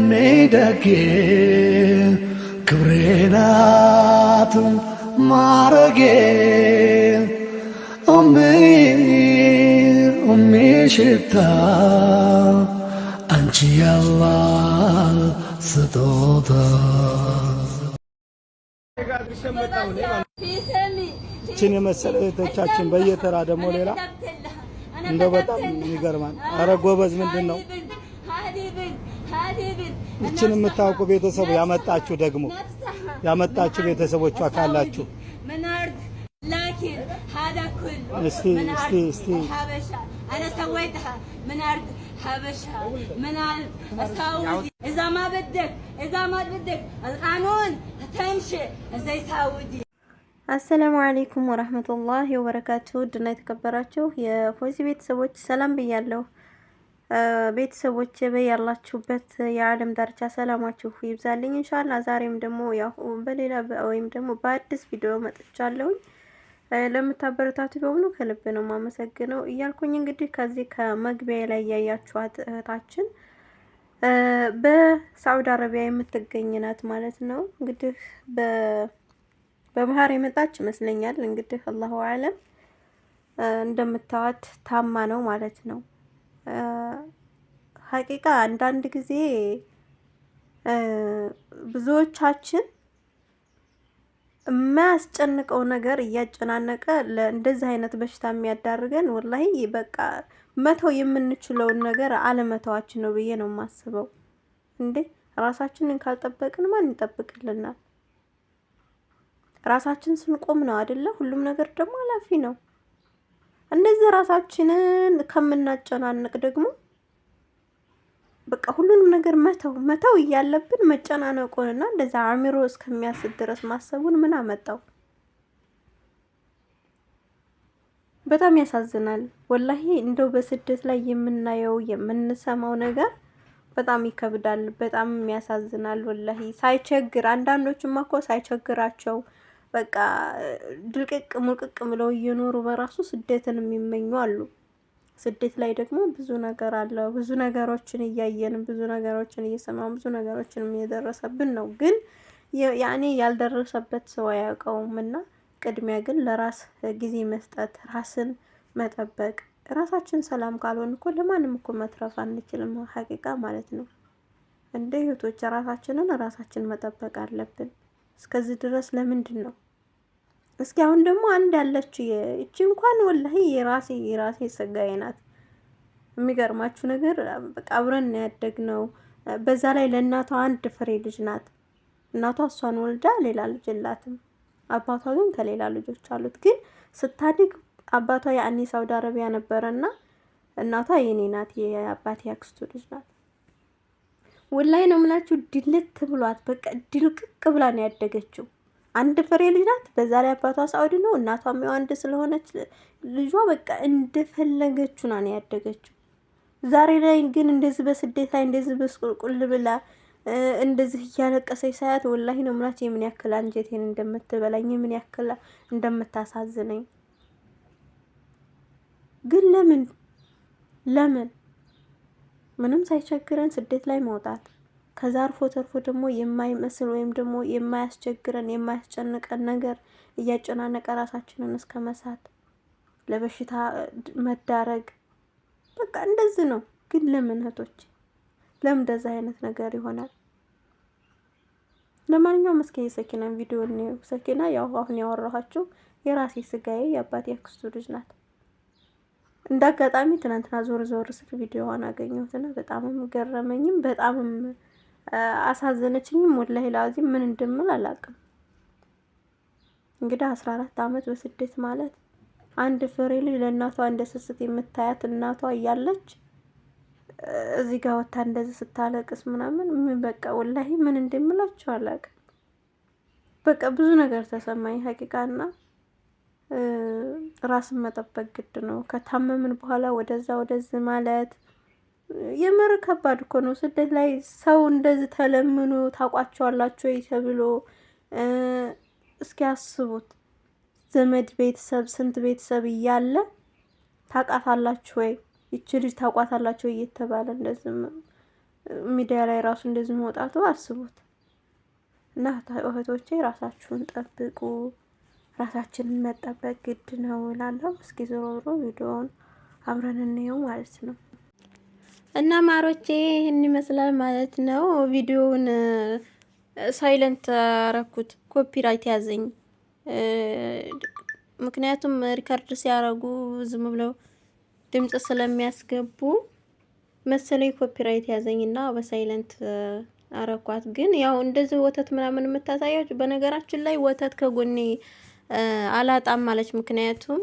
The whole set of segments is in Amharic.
ሜደጌ ክብሬናት ማረጌ ሽታ አንቺ ያላህ ስጦታ ችን የመሰለ እህቶቻችን በየተራ ደግሞ ሌላ እንደው በጣም ይገርማል። አረ ጎበዝ ምንድን ነው እችን የምታውቁ ቤተሰቡ ያመጣችሁ ደግሞ ያመጣችሁ ቤተሰቦቿ ካላችሁ እስቲ حبشة أنا سويتها من أرض حبشة من السعودي إذا ما بدك القانون تمشي زي سعودي السلام عليكم ورحمة الله وبركاته دنا የተከበራችሁ የፎዚ ቤተሰቦች ሰላም ብያለሁ። ቤተሰቦች በያላችሁበት የዓለም ዳርቻ ሰላማችሁ ይብዛልኝ ኢንሻአላህ። ዛሬም ደግሞ ያው በሌላ ወይም ደግሞ በአዲስ ቪዲዮ መጥቻለሁ። ለምታበረታቱ በሙሉ ከልብ ነው ማመሰግነው እያልኩኝ እንግዲህ ከዚህ ከመግቢያ ላይ ያያችኋት እህታችን በሳዑዲ አረቢያ የምትገኝ ናት ማለት ነው። እንግዲህ በባህር የመጣች ይመስለኛል። እንግዲህ አላሁ አለም እንደምታዋት ታማ ነው ማለት ነው። ሐቂቃ አንዳንድ ጊዜ ብዙዎቻችን የሚያስጨንቀው ነገር እያጨናነቀ ለእንደዚህ አይነት በሽታ የሚያዳርገን ወላሂ በቃ መተው የምንችለውን ነገር አለመተዋችን ነው ብዬ ነው የማስበው። እንዴ ራሳችንን ካልጠበቅን ማን ይጠብቅልናል? ራሳችን ስንቆም ነው አይደለ? ሁሉም ነገር ደግሞ አላፊ ነው። እንደዚህ ራሳችንን ከምናጨናንቅ ደግሞ በቃ ሁሉንም ነገር መተው እያለብን መጨናነቁንና እንደዛ አእምሮ እስከሚያስድ ድረስ ማሰቡን ምን አመጣው? በጣም ያሳዝናል ወላሂ። እንደው በስደት ላይ የምናየው የምንሰማው ነገር በጣም ይከብዳል፣ በጣም ያሳዝናል ወላሂ። ሳይቸግር አንዳንዶችማ እኮ ሳይቸግራቸው በቃ ድልቅቅ ሙልቅቅ ብለው እየኖሩ በራሱ ስደትን የሚመኙ አሉ። ስደት ላይ ደግሞ ብዙ ነገር አለ። ብዙ ነገሮችን እያየን ብዙ ነገሮችን እየሰማን ብዙ ነገሮችን እየደረሰብን ነው። ግን ያኔ ያልደረሰበት ሰው አያውቀውምና ቅድሚያ ግን ለራስ ጊዜ መስጠት፣ ራስን መጠበቅ። ራሳችን ሰላም ካልሆን እኮ ለማንም እኮ መትረፍ አንችልም ሐቂቃ ማለት ነው። እንደ እህቶች ራሳችንን መጠበቅ አለብን። እስከዚህ ድረስ ለምንድን ነው? እስኪ አሁን ደግሞ አንድ ያለች እቺ እንኳን ወላሂ የራሴ ሰጋዬ ናት። የሚገርማችሁ ነገር በቃ አብረን ያደግነው። በዛ ላይ ለእናቷ አንድ ፍሬ ልጅ ናት። እናቷ እሷን ወልዳ ሌላ ልጅ የላትም። አባቷ ግን ከሌላ ልጆች አሉት። ግን ስታድግ አባቷ ያኔ ሳውዲ አረቢያ ነበረና እናቷ የኔ ናት፣ የአባቴ አክስቱ ልጅ ናት። ወላሂ ነው የምላችሁ ድልት ብሏት በቃ ድልቅቅ ብላ ነው ያደገችው። አንድ ፍሬ ልጅ ናት። በዛ ላይ አባቷ ሳውዲ ነው፣ እናቷም አንድ ስለሆነች ልጇ በቃ እንደፈለገችው ነው ያደገችው። ዛሬ ላይ ግን እንደዚህ በስደት ላይ እንደዚህ በስቁልቁል ብላ እንደዚህ እያለቀሰች ሳያት ወላሂ ነው የምላችሁ የምን ያክል አንጀቴን እንደምትበላኝ የምን ያክል እንደምታሳዝነኝ። ግን ለምን ምንም ሳይቸግረን ስደት ላይ መውጣት፣ ከዛ አልፎ ተርፎ ደግሞ የማይመስል ወይም ደግሞ የማያስቸግረን የማያስጨንቀን ነገር እያጨናነቀ ራሳችንን እስከ መሳት ለበሽታ መዳረግ በቃ እንደዚህ ነው። ግን ለምን እህቶች ለምን እንደዛ አይነት ነገር ይሆናል? ለማንኛውም እስኪ የሰኪናን ቪዲዮ ነው። ሰኪና ያው አሁን ያወራኋችሁ የራሴ ስጋዬ የአባቴ አክስቱ ልጅ ናት። እንዳጋጣሚ ትናንትና ዞር ስል ቪዲዮዋን አገኘሁትና በጣምም ገረመኝም በጣምም አሳዘነችኝም። ወላሂ ላዚም ምን እንደምል አላውቅም። እንግዲህ 14 አመት በስደት ማለት አንድ ፍሬ ልጅ ለእናቷ እንደ ስስት የምታያት እናቷ እያለች እዚህ ጋር ወጣ እንደዚህ ስታለቅስ ምናምን ምን በቃ ወላሂ ምን እንደምላችሁ አላውቅም። በቃ ብዙ ነገር ተሰማኝ ሐቂቃና ራስን መጠበቅ ግድ ነው። ከታመምን በኋላ ወደዚህ ማለት የምር ከባድ እኮ ነው። ስደት ላይ ሰው እንደዚህ ተለምኖ ታውቋቸዋላችሁ ወይ ተብሎ እስኪ አስቡት። ዘመድ ቤተሰብ ስንት ቤተሰብ እያለ ታውቃታላችሁ ወይ? ይቺ ልጅ ታውቋታላችሁ እየተባለ እንደዚህ ሚዲያ ላይ ራሱ እንደዚህ መውጣቱ አስቡት። እና እህቶቼ ራሳችሁን ጠብቁ፣ ራሳችንን መጠበቅ ግድ ነው እላለሁ። እስኪ ዞሮ ዞሮ ቪዲዮውን አብረን እንየው ማለት ነው። እና ማሮቼ ይህን ይመስላል ማለት ነው። ቪዲዮውን ሳይለንት አረኩት፣ ኮፒራይት ያዘኝ። ምክንያቱም ሪከርድ ሲያረጉ ዝም ብለው ድምጽ ስለሚያስገቡ መሰለኝ ኮፒራይት ያዘኝና በሳይለንት አረኳት። ግን ያው እንደዚህ ወተት ምናምን የምታሳያችሁ በነገራችን ላይ ወተት ከጎኔ አላጣም ማለች። ምክንያቱም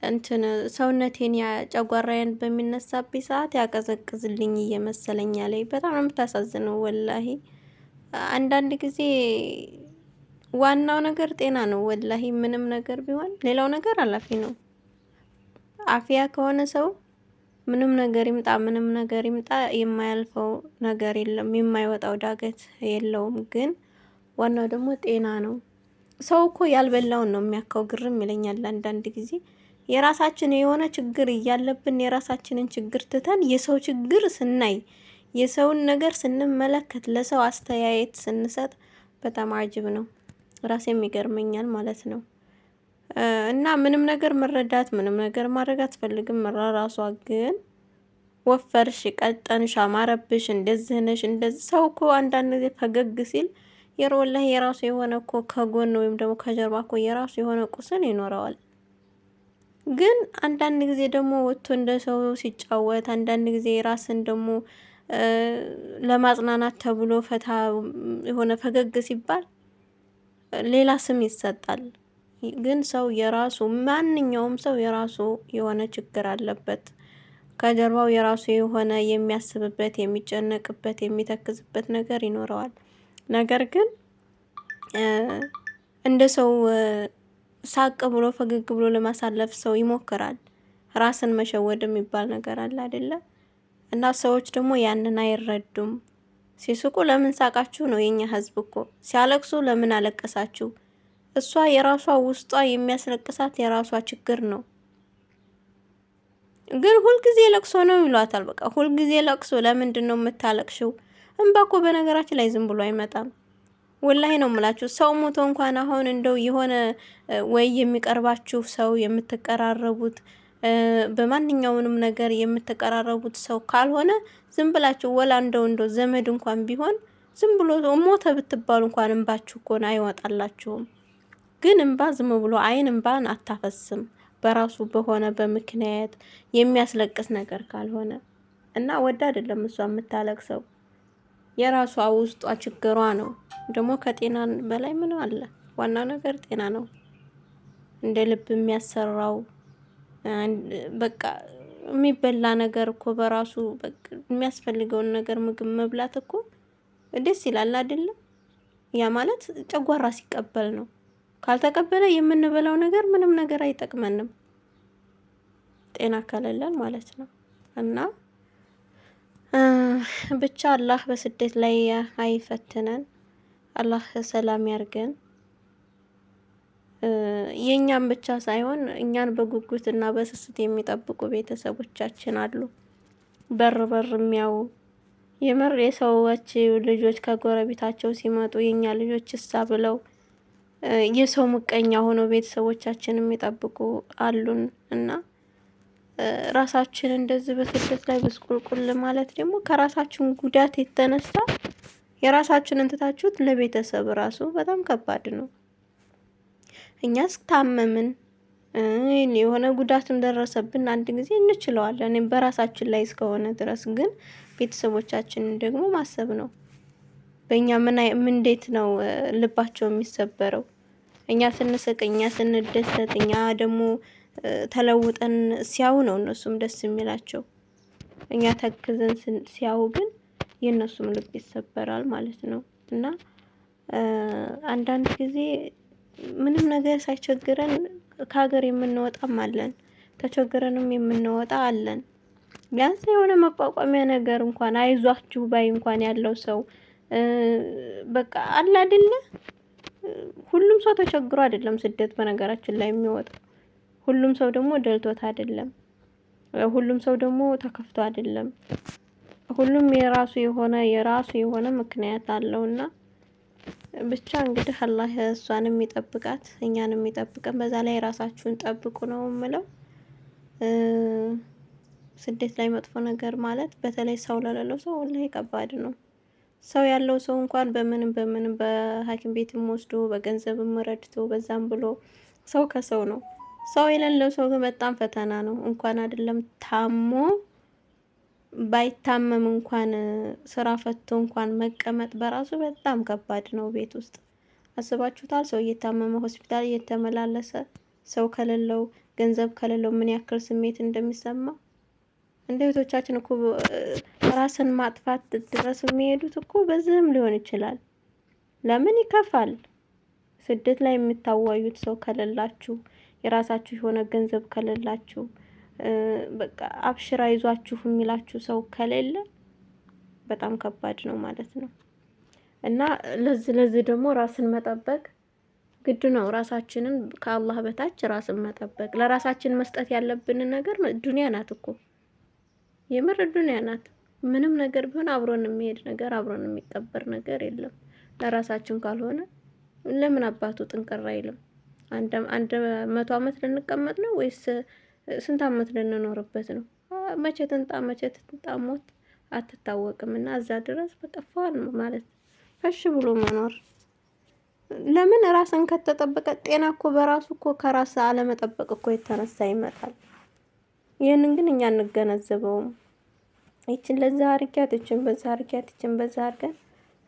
እንትን ሰውነቴን ጨጓራዬን በሚነሳብኝ ሰዓት ያቀዘቅዝልኝ እየመሰለኝ ያለኝ በጣም ነው የምታሳዝነው ወላሂ። አንዳንድ ጊዜ ዋናው ነገር ጤና ነው ወላሂ። ምንም ነገር ቢሆን ሌላው ነገር አላፊ ነው። አፍያ ከሆነ ሰው ምንም ነገር ይምጣ ምንም ነገር ይምጣ የማያልፈው ነገር የለም፣ የማይወጣው ዳገት የለውም። ግን ዋናው ደግሞ ጤና ነው። ሰው እኮ ያልበላውን ነው የሚያካው። ግርም ይለኛል አንዳንድ ጊዜ የራሳችን የሆነ ችግር እያለብን የራሳችንን ችግር ትተን የሰው ችግር ስናይ የሰውን ነገር ስንመለከት ለሰው አስተያየት ስንሰጥ በጣም አጅብ ነው። ራሴም ይገርመኛል ማለት ነው። እና ምንም ነገር መረዳት ምንም ነገር ማድረግ አትፈልግም። ራሷ ግን ወፈርሽ፣ ቀጠንሽ፣ አማረብሽ፣ እንደዚህ ነሽ እንደዚህ። ሰው እኮ አንዳንድ ጊዜ ፈገግ ሲል ወላሂ የራሱ የሆነ እኮ ከጎን ወይም ደግሞ ከጀርባ እኮ የራሱ የሆነ ቁስል ይኖረዋል። ግን አንዳንድ ጊዜ ደግሞ ወጥቶ እንደ ሰው ሲጫወት፣ አንዳንድ ጊዜ ራስን ደግሞ ለማጽናናት ተብሎ ፈታ የሆነ ፈገግ ሲባል ሌላ ስም ይሰጣል። ግን ሰው የራሱ ማንኛውም ሰው የራሱ የሆነ ችግር አለበት። ከጀርባው የራሱ የሆነ የሚያስብበት፣ የሚጨነቅበት፣ የሚተክዝበት ነገር ይኖረዋል። ነገር ግን እንደ ሰው ሳቅ ብሎ ፈገግ ብሎ ለማሳለፍ ሰው ይሞክራል። ራስን መሸወድ የሚባል ነገር አለ አይደለ? እና ሰዎች ደግሞ ያንን አይረዱም። ሲስቁ ለምን ሳቃችሁ ነው የኛ ህዝብ እኮ። ሲያለቅሱ ለምን አለቀሳችሁ? እሷ የራሷ ውስጧ የሚያስለቅሳት የራሷ ችግር ነው። ግን ሁልጊዜ ለቅሶ ነው ይሏታል። በቃ ሁልጊዜ ለቅሶ። ለምንድን ነው የምታለቅሽው? እንባ እኮ በነገራችን ላይ ዝም ብሎ አይመጣም። ወላሂ ነው የምላችሁ። ሰው ሞቶ እንኳን አሁን እንደው የሆነ ወይ የሚቀርባችሁ ሰው የምትቀራረቡት በማንኛውንም ነገር የምትቀራረቡት ሰው ካልሆነ ዝም ብላችሁ ወላ እንደው ዘመድ እንኳን ቢሆን ዝም ብሎ ሞተ ብትባሉ እንኳን እንባችሁ እኮ አይወጣላችሁም። ግን እንባ ዝም ብሎ አይን እንባን አታፈስም በራሱ በሆነ በምክንያት የሚያስለቅስ ነገር ካልሆነ። እና ወዳ አይደለም እሷ የምታለቅሰው የራሷ ውስጧ ችግሯ ነው። ደግሞ ከጤና በላይ ምን አለ? ዋናው ነገር ጤና ነው። እንደ ልብ የሚያሰራው በቃ የሚበላ ነገር እኮ በራሱ በቃ የሚያስፈልገውን ነገር ምግብ መብላት እኮ ደስ ይላል አይደለ? ያ ማለት ጨጓራ ሲቀበል ነው። ካልተቀበለ የምንበላው ነገር ምንም ነገር አይጠቅመንም፣ ጤና ከሌለን ማለት ነው። እና ብቻ አላህ በስደት ላይ አይፈትነን፣ አላህ ሰላም ያርገን። የኛም ብቻ ሳይሆን እኛን በጉጉት እና በስስት የሚጠብቁ ቤተሰቦቻችን አሉ። በር የሚያው የምር የሰዎች ልጆች ከጎረቤታቸው ሲመጡ የኛ ልጆች እሳ ብለው የሰው ምቀኛ ሆኖ ቤተሰቦቻችን የሚጠብቁ አሉን። እና ራሳችን እንደዚህ በስደት ላይ በስቁልቁል ማለት ደግሞ ከራሳችን ጉዳት የተነሳ የራሳችንን ትታችሁት ለቤተሰብ ራሱ በጣም ከባድ ነው። እኛስ ታመምን የሆነ ጉዳትም ደረሰብን አንድ ጊዜ እንችለዋለን በራሳችን ላይ እስከሆነ ድረስ። ግን ቤተሰቦቻችንን ደግሞ ማሰብ ነው። በእኛ ምን እንዴት ነው ልባቸው የሚሰበረው? እኛ ስንስቅ፣ እኛ ስንደሰት፣ እኛ ደግሞ ተለውጠን ሲያዩ ነው እነሱም ደስ የሚላቸው። እኛ ተክዘን ሲያዩ ግን የእነሱም ልብ ይሰበራል ማለት ነው። እና አንዳንድ ጊዜ ምንም ነገር ሳይቸግረን ከሀገር የምንወጣም አለን፣ ተቸግረንም የምንወጣ አለን። ቢያንስ የሆነ መቋቋሚያ ነገር እንኳን አይዟችሁ ባይ እንኳን ያለው ሰው በቃ አለ አይደለ? ሁሉም ሰው ተቸግሮ አይደለም ስደት በነገራችን ላይ የሚወጣው። ሁሉም ሰው ደግሞ ደልቶት አይደለም። ሁሉም ሰው ደግሞ ተከፍቶ አይደለም። ሁሉም የራሱ የሆነ ምክንያት አለውና ብቻ እንግዲህ አላህ እሷንም ይጠብቃት እኛንም ይጠብቀን። በዛ ላይ ራሳችሁን ጠብቁ ነው የምለው። ስደት ላይ መጥፎ ነገር ማለት በተለይ ሰው ለሌለው ሰው ወላሂ ከባድ ነው። ሰው ያለው ሰው እንኳን በምንም በሐኪም ቤትም ወስዶ በገንዘብም ረድቶ በዛም ብሎ ሰው ከሰው ነው። ሰው የሌለው ሰው ግን በጣም ፈተና ነው። እንኳን አይደለም ታሞ ባይታመም እንኳን ስራ ፈቶ እንኳን መቀመጥ በራሱ በጣም ከባድ ነው። ቤት ውስጥ አስባችሁታል? ሰው እየታመመ ሆስፒታል እየተመላለሰ ሰው ከሌለው ገንዘብ ከሌለው ምን ያክል ስሜት እንደሚሰማ። እንደ ቤቶቻችን እኮ ራስን ማጥፋት ድረስ የሚሄዱት እኮ በዚህም ሊሆን ይችላል። ለምን ይከፋል? ስደት ላይ የምታዋዩት ሰው ከሌላችሁ፣ የራሳችሁ የሆነ ገንዘብ ከሌላችሁ፣ በቃ አብሽራ ይዟችሁ የሚላችሁ ሰው ከሌለ በጣም ከባድ ነው ማለት ነው። እና ለዚህ ደግሞ ራስን መጠበቅ ግድ ነው። ራሳችንን ከአላህ በታች ራስን መጠበቅ፣ ለራሳችን መስጠት ያለብን ነገር ዱንያ ናት እኮ የምር ዱንያ ናት። ምንም ነገር ቢሆን አብሮን የሚሄድ ነገር አብሮን የሚቀበር ነገር የለም። ለራሳችን ካልሆነ ለምን አባቱ ጥንቅር አይልም? አንድ 100 ዓመት ልንቀመጥ ነው ወይስ ስንት ዓመት ልንኖርበት ነው? መቼ ትንጣ ሞት አትታወቅም። እና እዛ ድረስ በቀፋል ማለት ፈሽ ብሎ መኖር። ለምን ራስን ከተጠበቀ ጤና እኮ በራሱ እኮ ከራስ አለመጠበቅ እኮ የተነሳ ይመጣል። ይሄንን ግን እኛ እንገነዘበውም። ይችን ለዛ አርኪያት ይችን በዛ አርኪያት ይችን በዛ አርገን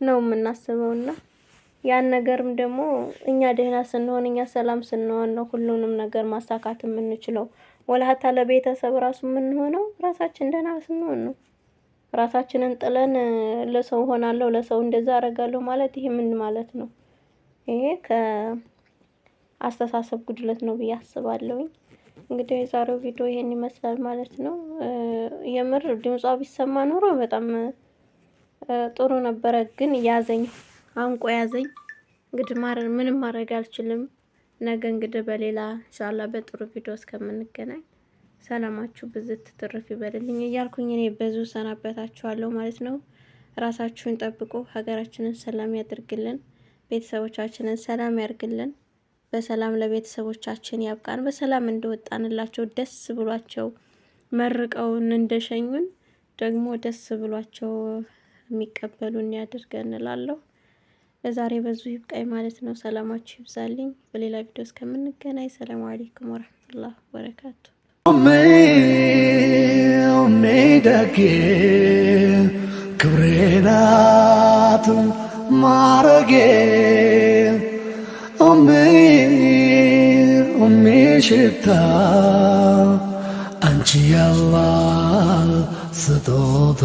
ነው የምናስበውና ያን ነገርም ደግሞ እኛ ደህና ስንሆን እኛ ሰላም ስንሆን ነው ሁሉንም ነገር ማሳካት የምንችለው። ወላሂ ለቤተሰብ ራሱ የምንሆነው ራሳችን ደህና ስንሆን ነው። ራሳችንን ጥለን ለሰው ሆናለሁ ለሰው እንደዛ አረጋለሁ ማለት ይሄ ምን ማለት ነው? ይሄ ከአስተሳሰብ ጉድለት ነው ብዬ አስባለሁኝ። እንግዲህ የዛሬው ቪዲዮ ይሄን ይመስላል ማለት ነው። የምር ድምጿ ቢሰማ ኖሮ በጣም ጥሩ ነበረ፣ ግን ያዘኝ አንቆ ያዘኝ። እንግዲህ ምንም ማድረግ አልችልም። ነገ እንግዲህ በሌላ ኢንሻአላህ በጥሩ ቪዲዮ እስከምንገናኝ ሰላማችሁ ብዝት ትርፍ ይበልልኝ እያልኩኝ እኔ በዙ ሰናበታችኋለሁ ማለት ነው። ራሳችሁን ጠብቁ። ሀገራችንን ሰላም ያድርግልን። ቤተሰቦቻችንን ሰላም ያርግልን። በሰላም ለቤተሰቦቻችን ያብቃን። በሰላም እንደወጣንላቸው ደስ ብሏቸው መርቀውን እንደሸኙን ደግሞ ደስ ብሏቸው የሚቀበሉን ያድርገን እላለሁ። ለዛሬ በዙ ይብቃይ ማለት ነው። ሰላማችሁ ይብዛልኝ። በሌላ ቪዲዮ እስከምንገናኝ ሰላም አለይኩም ወራህመቱላሂ ወበረካቱ። ደጌ ክብሬ ናት ማረጌ ሽታ አንቺ ያላህ ስጦታ